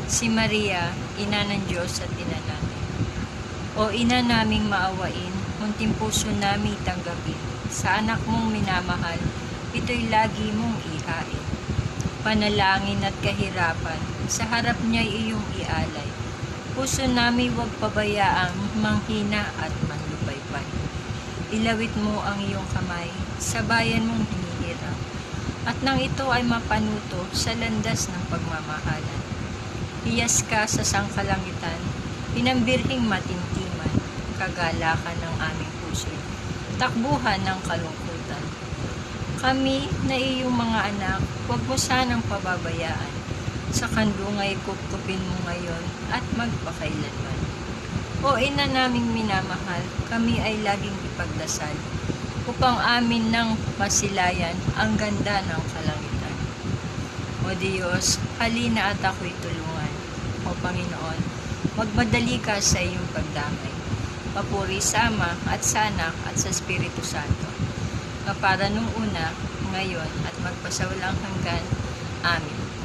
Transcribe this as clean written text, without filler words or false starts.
Si Maria, ina ng Diyos at ina namin. O ina naming maawain, munting puso namin tanggapin. Sa anak mong minamahal, ito'y lagi mong ihain. Panalangin at kahirapan, sa harap niya'y iyong ialay. Puso namin huwag pabayaang manghina at manlupaypay. Ilawit mo ang iyong kamay, sa bayan mong hinihirap. At nang ito ay mapanuto sa landas ng pagmamahalan. Iyas ka sa sangkalangitan, pinambirhing matintiman, kagalakan ng aming puso, takbuhan ng kalungkutan. Kami na iyong mga anak, huwag mo sanang pababayaan. Sa kandungay kupkupin mo ngayon at magpakailanman. O ina naming minamahal, kami ay laging ipagdasal upang amin ng masilayan ang ganda ng kalangitan. O Diyos, halina at ako'y tulungan. O Panginoon, magmadali ka sa iyong pagdamay. Papuri sa Ama at sa Anak at sa Espiritu Santo, na para nung una, ngayon at magpasawalang hanggan. Amen.